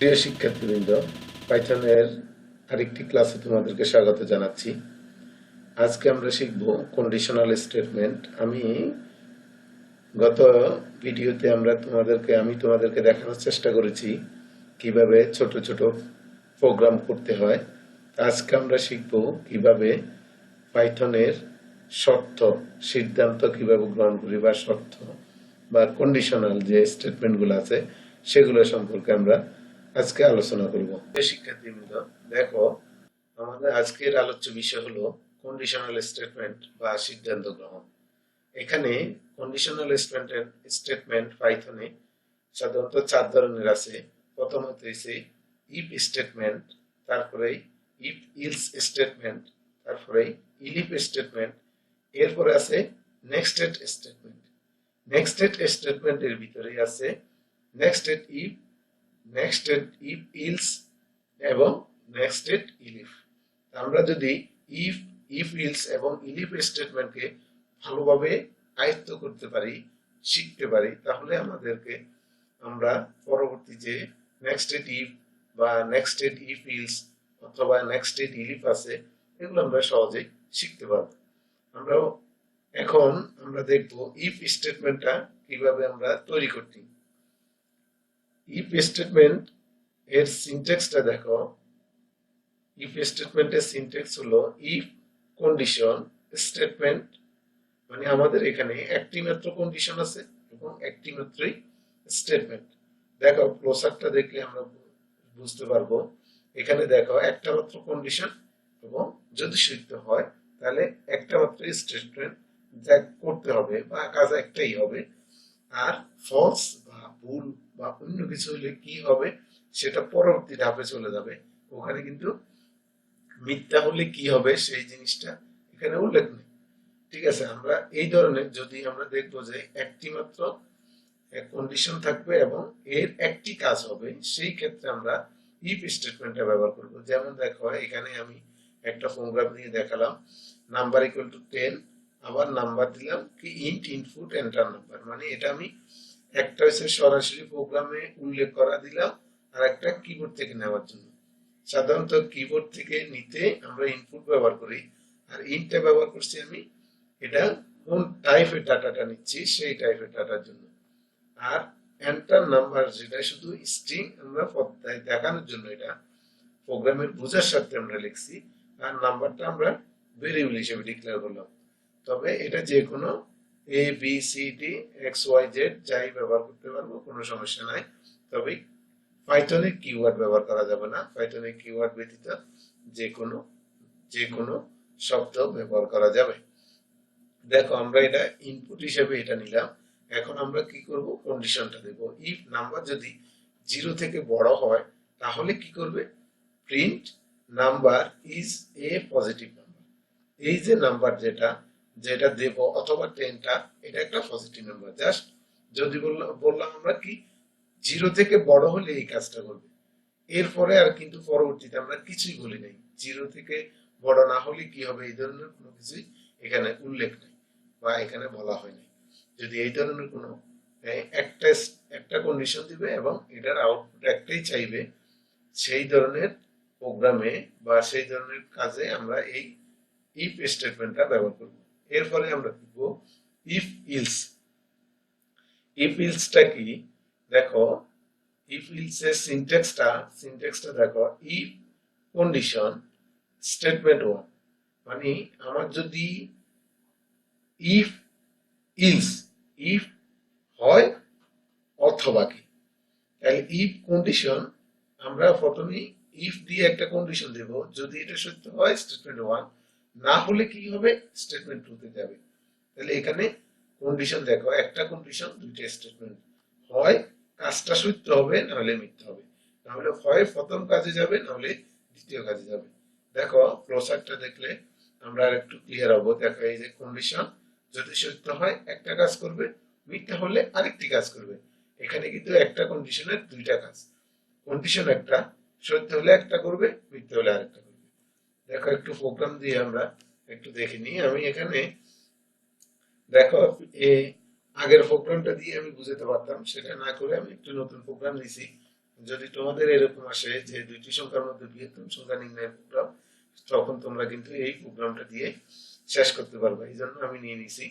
প্রিয় শিক্ষার্থীবৃন্দ, পাইথনের আরেকটি ক্লাসে তোমাদেরকে স্বাগত জানাচ্ছি। আজকে আমরা শিখব কন্ডিশনাল স্টেটমেন্ট। আমি গত ভিডিওতে আমি তোমাদেরকে দেখানোর চেষ্টা করেছি কিভাবে ছোট ছোট প্রোগ্রাম করতে হয়। আজকে আমরা শিখব কিভাবে পাইথনের সিদ্ধান্ত কিভাবে গ্রহণ করি, বা শর্ত বা কন্ডিশনাল যে স্টেটমেন্টগুলো আছে সেগুলো সম্পর্কে আমরা আজকে আলোচনা করব। শিক্ষার্থীবৃন্দ, দেখো, আমাদের আজকের আলোচ্য বিষয় হলো কন্ডিশনাল স্টেটমেন্ট বা সিদ্ধান্ত গ্রহণ। এখানে কন্ডিশনাল স্টেটমেন্ট পাইথনে সাধারণত 4 ধরনের আছে। প্রথমত হচ্ছে ইফ স্টেটমেন্ট, তারপরে ইফ ইলস স্টেটমেন্ট, তারপরে ইলিফ স্টেটমেন্ট, এরপরে আছে নেক্সটেড স্টেটমেন্ট। নেক্সটেড স্টেটমেন্টের ভিতরে আছে nested if, nested if else এবং নেক্সটেড ইলিফ। আমরা যদি ইফ, ইলস এবং ইলিফ স্টেটমেন্টকে ভালোভাবে আয়ত্ত করতে পারি, শিখতে পারি, তাহলে আমরা পরবর্তী যে নেক্সটেড ইফ বা নেক্সটেড ইফ ইলস অথবা নেক্সটেড ইলিফ আছে, এগুলো আমরা সহজেই শিখতে পারবো। আমরা দেখব ইফ স্টেটমেন্টটা কিভাবে আমরা তৈরি করছি। ইফ স্টেটমেন্ট এর সিনট্যাক্সটা দেখো। ইফ স্টেটমেন্টের সিনট্যাক্স হলো ইফ কন্ডিশন স্টেটমেন্ট, মানে আমাদের এখানে একটি মাত্র কন্ডিশন আছে এবং একটি মাত্রই স্টেটমেন্ট। দেখো, ক্লোজারটা দেখলে আমরা বুঝতে পারবো। এখানে দেখো একটা মাত্র কন্ডিশন, এবং যদি সত্য হয় তাহলে একটা মাত্র স্টেটমেন্ট যা করতে হবে বা কাজ একটাই হবে। আর ফলস বা ভুল বা অন্য কিছু হলে কি হবে সেটা পরবর্তী ধাপে চলে যাবে। ওখানে কিন্তু মিথ্যা হলে কি হবে সেই জিনিসটা এখানে উল্লেখ নেই। ঠিক আছে, আমরা এই ধরনের যদি আমরা দেখবো যে একটি মাত্র কন্ডিশন থাকবে এবং এর একটি কাজ হবে, সেই ক্ষেত্রে আমরা ইফ স্টেটমেন্টটা ব্যবহার করব। যেমন দেখো, এখানে আমি একটা প্রোগ্রাম দিয়ে দেখালাম, নাম্বার ইকুয়াল টু 10, আবার নাম্বার দিলাম কি ইন্ট ইনপুট এন্টার নাম্বার। মানে এটা আমি একটা হচ্ছে সরাসরি প্রোগ্রামে উল্লেখ করা দিলাম, আর একটা কিবোর্ড থেকে নেওয়ার জন্য। সাধারণত কিবোর্ড থেকে নিতে আমরা ইনপুট ব্যবহার করি, আর ইন্টটা ব্যবহার করছি আমি এটা কোন টাইপের ডাটাটা নিচ্ছি সেই টাইপের ডাটার জন্য। আর এন্টার নাম্বার যেটা শুধু স্ট্রিং আমরা পর্দায় দেখানোর জন্য, এটা প্রোগ্রামের বোঝার সাথে আমরা লিখছি। আর নাম্বারটা আমরা ভেরিয়েবল হিসেবে ডিক্লেয়ার করলাম। তবে এটা যে কোনো A B C D X Y Z যাই ব্যবহার করতে পারবো, কোনো সমস্যা নাই। তবে পাইথনে কিওয়ার্ড ব্যবহার করা যাবে না। পাইথনে কিওয়ার্ড ব্যতীত যে কোনো শব্দ ব্যবহার করা যাবে। দেখো, আমরা এটা ইনপুট হিসেবে এটা নিলাম। এখন আমরা কি করব, কন্ডিশনটা দেব। ইফ নাম্বার যদি 0 থেকে বড় হয় তাহলে কি করবে, print number is a positive number. এই যে নাম্বার যেটা দেব অথবা 10টা, এটা একটা পজিটিভ নাম্বার। জাস্ট যদি বললাম আমরা কি 0 থেকে বড় হলে এই কাজটা করবে। এরপরে আর কিন্তু পরবর্তীতে আমরা কিছুই বলি নাই। 0 থেকে বড় না হলে কি হবে এই ধরনের কোনো কিছুই এখানে উল্লেখ নেই বা এখানে বলা হয়নি। যদি এই ধরনের কোনো একটা কন্ডিশন দিবে এবং এটার আউটপুট একটাই চাইবে, সেই ধরনের প্রোগ্রামে বা সেই ধরনের কাজে আমরা এই ইফ স্টেটমেন্টটা ব্যবহার করব। এর ফলে আমরা দেখব ইফ ইলস। ইফ ইলসটা কি, দেখো, ইফ ইলস এর সিনট্যাক্সটা দেখো। ইফ কন্ডিশন স্টেটমেন্ট 1, মানে আমার যদি ইফ ইলস ইফ হয় অথবা কি, তাহলে ইফ কন্ডিশন আমরা প্রথমে ইফ দিয়ে একটা কন্ডিশন দেব। যদি এটা সত্য হয় স্টেটমেন্ট 1, না হলে কি হবে স্টেটমেন্ট 2 তে যাবে। তাহলে এখানে কন্ডিশন দেখো, একটা কন্ডিশন দুইটা স্টেটমেন্ট। হয় কাজটা সত্য হবে, না হলে মিথ্যা হবে। না হলে হয় প্রথম কাজে যাবে, না হলে দ্বিতীয় কাজে যাবে। দেখো, ক্লোজারটা দেখলে আমরা আর একটু ক্লিয়ার হবো। দেখো, এই যে কন্ডিশন যদি সত্য হয় একটা কাজ করবে, মিথ্যা হলে আরেকটি কাজ করবে। এখানে কিন্তু একটা কন্ডিশনের দুইটা কাজ। কন্ডিশন একটা, সত্য হলে একটা করবে, মিথ্যা হলে আরেকটা করবে। দেখো, একটু প্রোগ্রাম দিয়ে আমরা একটু দেখে নিই। আমি এখানে দেখো, আগের প্রোগ্রামটা দিয়ে আমি বুঝাতে পারতাম, সেটা না করে আমি একটু নতুন প্রোগ্রাম দিছি। যদি তোমাদের এরকম আসে যে দুইটি সংখ্যার মধ্যে বৃহত্তম সংখ্যা নির্ণয়ের প্রোগ্রাম, তখন তোমরা কিন্তু এই প্রোগ্রামটা দিয়ে শেষ করতে পারবে। এই জন্য আমি নিয়ে নিছি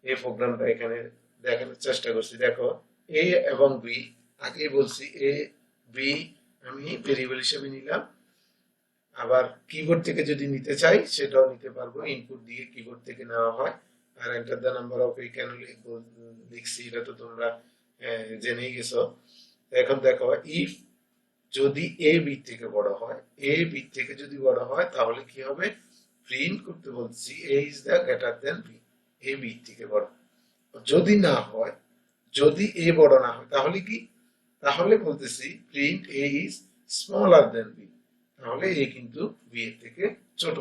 এই প্রোগ্রামটা, এখানে দেখানোর চেষ্টা করছি। দেখো এ এবং বি, আগেই বলছি এ বি আমি ভেরিয়েবল হিসেবে নিলাম, আবার কিবোর্ড থেকে যদি নিতে চাই সেটাও নিতে পারবো, ইনপুট দিয়ে কিবোর্ড থেকে নেওয়া হয়। আর এন্টার দ্য নাম্বার অফ এ কেন লিখছি এটা তো তোমরা জেনেই গেছো। এখন দেখো ইফ যদি এ বি থেকে বড় হয়, এ বি থেকে যদি বড় হয় তাহলে কি হবে, প্রিন্ট করতে বলছি A is the greater than B, A B থেকে বড়। যদি না হয়, যদি এ বড় না হয় তাহলে কি, তাহলে বলতেছি print A is smaller than B, তাহলে এ কিন্তু বি এর থেকে ছোট।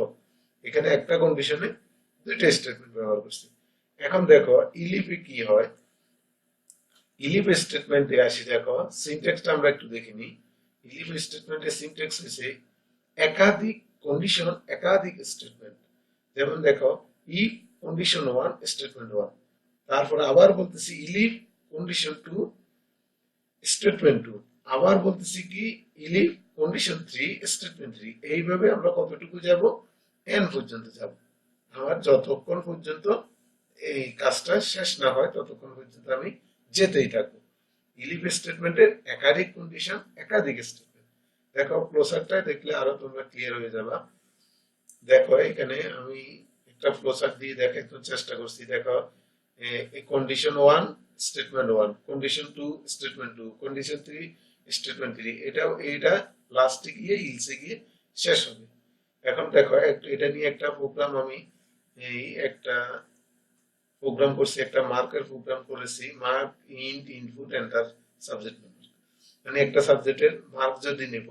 এখানে একটা কন্ডিশনে দুইটা স্টেটমেন্ট ব্যবহার করছি। এখন দেখো ইলিফে কি হয়, ইলিফ স্টেটমেন্টে আসি। দেখো সিনট্যাক্সটা আমরা একটু দেখে নিই। ইলিফ স্টেটমেন্টের সিনট্যাক্স হচ্ছে একাধিক কন্ডিশন, একাধিক স্টেটমেন্ট। যেমন দেখো ইফ কন্ডিশন 1 স্টেটমেন্ট 1, তারপর আবার বলতেছি ইলিফ কন্ডিশন 2 স্টেটমেন্ট 2, আবার বলতেছি কি ইলিফ কন্ডিশন 3 স্টেটমেন্ট 3। এইভাবে আমরা কতটুকু যাব, n পর্যন্ত যাব। আমার যতক্ষণ পর্যন্ত এই কাজটা শেষ না হয় ততক্ষণ পর্যন্ত আমি যেতেই থাকবো। ইলিফ স্টেটমেন্টের একাধিক কন্ডিশন, একাধিক স্টেটমেন্ট। দেখো ফ্লোচার্টটা দেখলে আরো তোমরা ক্লিয়ার হয়ে যাবা। দেখো এখানে আমি একটা ফ্লোচার্ট দিয়ে দেখানোর চেষ্টা করছি। দেখো condition 1 statement 1, condition 2 statement 2, condition 3 statement 3, এটাও এইটা লাস্টে গিয়ে ইলসে গিয়ে শেষ হবে। এখন দেখো এটা নিয়ে একটা প্রোগ্রাম আমি এই একটা প্রোগ্রাম করছি, একটা মার্কের প্রোগ্রাম করেছি, mark int input enter subject number. মানে একটা সাবজেক্টের মার্ক যদি নেব,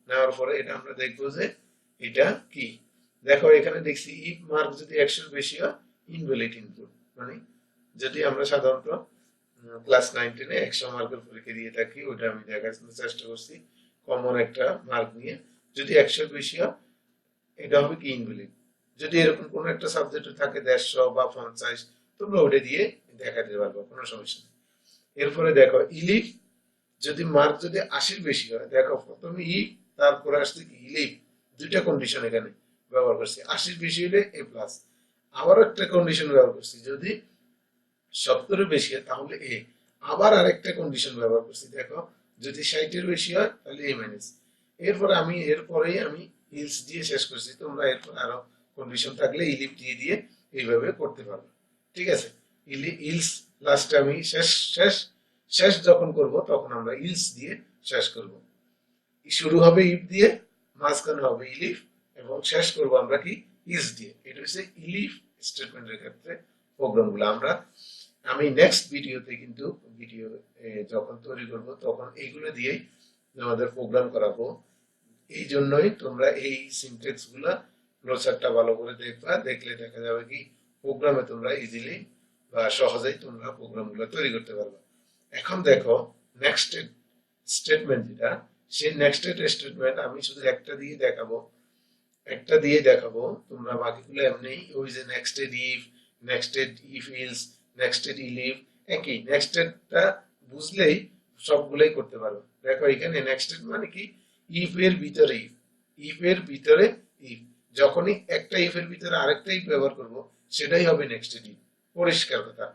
নেওয়ার পরে এটা আমরা দেখবো যে এটা কি। দেখো এখানে দেখছি ইফ মার্ক যদি 100 এর বেশি হয় ইনভ্যালিড ইনপুট, মানে যদি আমরা সাধারণত ক্লাস 9-10 এ 100 মার্কের পরীক্ষা দিয়ে থাকি, ওটা আমি দেখার চেষ্টা করছি কমন একটা মার্ক নিয়ে। যদি 100 এর বেশি হয় এটা হবে কি ইনভ্যালিড। যদি এরকম কোন একটা সাবজেক্টে থাকে 150 বা 50, তোমরা ওটা দিয়ে দেখাতে পারবো, কোনো সমস্যা নেই। এরপরে দেখো ইলিফ যদি মার্ক যদি 80 বেশি হয়, দেখো প্রথমে ইফ তারপরে আসছে কি ইলিফ, দুইটা কন্ডিশন এখানে ব্যবহার করছি। 80 বেশি হলে এ প্লাস, আবার একটা কন্ডিশন ব্যবহার করছি যদি 70 বেশি হয় তাহলে এ, আবার আরেকটা কন্ডিশন ব্যবহার করছি। দেখো যদি 60 বেশি হয় তাহলে এ মাইনাস। এরপরে আমি এরপরেই আমি ইলস দিয়ে শেষ করছি। তোমরা এরপর আরো কন্ডিশন থাকলে ইলিফ দিয়ে দিয়ে এইভাবে করতে পারবে। ঠিক আছে, ইলস লাস্টে আমি শেষ শেষ শেষ যখন করব তখন আমরা ইলস দিয়ে শেষ করব। শুরু হবে ইফ দিয়ে, মাঝখানে হবে ইলিফ, এবং শেষ করব আমরা কি ইলস দিয়ে। এটা হচ্ছে ইলিফ স্টেটমেন্টের ক্ষেত্রে প্রোগ্রামগুলো। আমি নেক্সট ভিডিওতে কিন্তু ভিডিও যখন তৈরি করব তখন এইগুলো দিয়েই আমাদের প্রোগ্রাম করাবো। এই জন্যই তোমরা এই সিনট্যাক্স গুলা ফ্লোচার্টটা ভালো করে দেখবা, দেখলে দেখা যাবে কি প্রোগ্রামে তোমরা ইজিলি বা সহজেই তোমরা প্রোগ্রামগুলো তৈরি করতে পারবে। এখন দেখো নেক্সট স্টেটমেন্ট যেটা, সেই নেক্সট স্টেটমেন্ট আমি শুধু একটা দিয়ে দেখাবো, একটা দিয়ে দেখাবো। তোমরা বাকিগুলো এমনি ওই যে nested if, nested if else, nested ইলিফ, একই নেক্সটেডটা বুঝলেই সবগুলোই করতে পারবে। দেখো এখানে নেক্সটেড মানে কি, ইফ এর ভিতরে ইফ, ইফ এর ভিতরে ইফ, যখনই একটা ইফ এর ভিতরে আরেকটা ইফ ব্যবহার করব সেটাই হবে নেক্সটেড ইফ। পরিষ্কার কথা,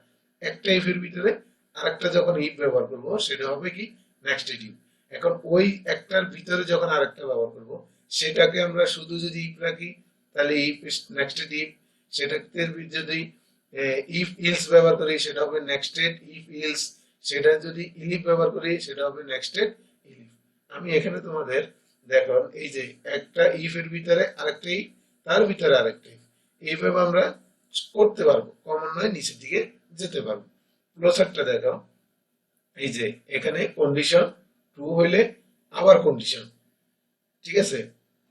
একটা ইফ এর ভিতরে আরেকটা যখন ইফ ব্যবহার করব সেটা হবে কি নেক্সটেড ইফ। এখন ওই একটার ভিতরে যখন আরেকটা ব্যবহার করব সেটাকে আমরা শুধু যদি ইফ রাখি তাহলে ইফ নেক্সটেড ইফ, সেটাতে যদি ইফ ইলস ব্যবহার করি সেটা হবে নেক্সটেড ইফ ইলস, সেটা যদি ইলিফ ব্যবহার করি সেটা হবে নেক্সটেড ইলিফ। আমি এখানে তোমাদের দেখো এই যে একটা ইফ এর ভিতরে আরেকটা ইফ, তার ভিতরে আরেকটা ইফ, এইভাবে আমরা করতে পারবো, কমন নয় নিচের দিকে যেতে পারবো। ফ্লোচার্টটা দেখো, এই যে এখানে কন্ডিশন ট্রু হইলে আবার কন্ডিশন, ঠিক আছে,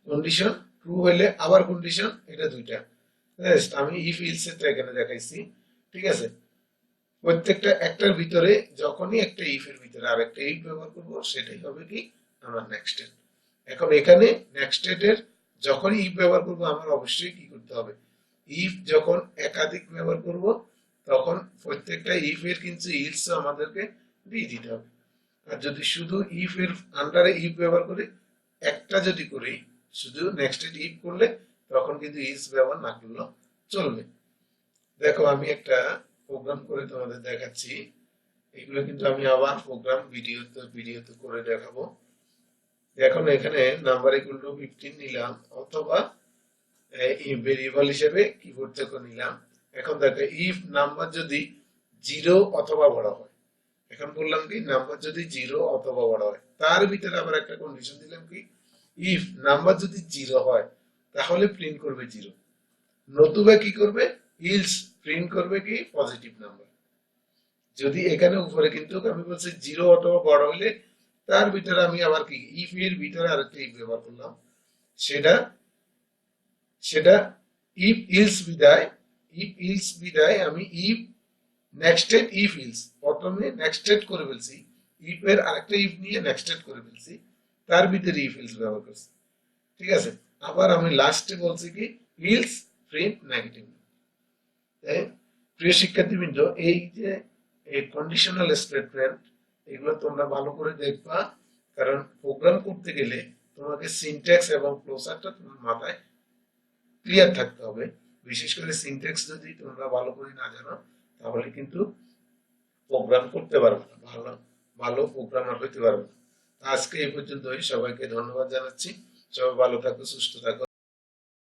কন্ডিশন ট্রু হইলে আবার কন্ডিশন, এটা দুইটা। আমি ইফ ইলস এর এখানে দেখাইছি, ঠিক আছে। প্রত্যেকটা একটার ভিতরে যখনই একটা ইফ এর ভিতরে আরেকটা ইফ ব্যবহার করব সেটাই হবে কি আমার নেক্সটেড। এখন এখানে নেক্সটেড এর যখনই ইফ ব্যবহার করব আমার অবশ্যই কি করতে হবে, ইফ যখন একাধিক ব্যবহার করব তখন প্রত্যেকটা ইফ এর কিন্তু ইলস আমাদেরকে দিয়ে দিতে হবে। আর যদি শুধু ইফ এর আন্ডারে ইফ ব্যবহার করি, একটা যদি করি শুধু নেক্সটেড ইফ করলে তখন কিন্তু ইজ ব্যবহার না করলেও চলবে। দেখো আমি একটা প্রোগ্রাম করে তোমাদের দেখাচ্ছি। এগুলো কিন্তু আমি আবার প্রোগ্রাম ভিডিওতে করে দেখাবো। এখন এখানে নাম্বার ইকুয়াল টু 15 নিলাম, অথবা ভেরিয়েবল হিসেবে কিবোর্ড থেকে নিলাম। এখন দেখো ইফ নাম্বার যদি 0 অথবা বড় হয়, এখন বললাম কি নাম্বার যদি 0 অথবা বড় হয়, তার ভিতরে আবার একটা কন্ডিশন দিলাম কি ইফ নাম্বার যদি 0 হয় তাহলে প্রিন্ট করবে 0, নতুবা কি করবে ইলস প্রিন্ট করবে কি পজিটিভ নাম্বার। যদি এখানে উপরে কিন্তু আমি বলছি 0 অথবা বড় হলে, তার ভিতরে আমি আবার কি ইফ এর ভিতরে আরেকটা ইফ ব্যবহার করলাম, সেটা সেটা ইফ ইলস বিদায় আমি ইফ নেক্সটেড ইফ ইলস, প্রথমে নেক্সটেড করে ফেলছি, ইফ এর আরেকটা ইফ নিয়ে নেক্সটেড করে ফেলছি, তার ভিতরে ইফ ইলস ব্যবহার করছি। ঠিক আছে, আবার আমি লাস্টে বলছি কি ইলস প্রিন্ট নেগেটিভ। প্রিয় শিক্ষার্থীবৃন্দ, এই যে এই কন্ডিশনাল স্টেটমেন্ট, এগুলো তোমরা ভালো করে দেখবা, কারণ প্রোগ্রাম করতে গেলে তোমাকে সিনট্যাক্স এবং ফ্লোচার্টটা তোমার মাথায় ক্লিয়ার থাকতে হবে। বিশেষ করে সিনট্যাক্স যদি তোমরা ভালো করে না জানো তাহলে কিন্তু প্রোগ্রাম করতে পারবে না, ভালো ভালো প্রোগ্রামার হইতে পারবে না। আজকে এই পর্যন্তই, সবাইকে ধন্যবাদ জানাচ্ছি। সবাই ভালো থাকো, সুস্থ থাকো।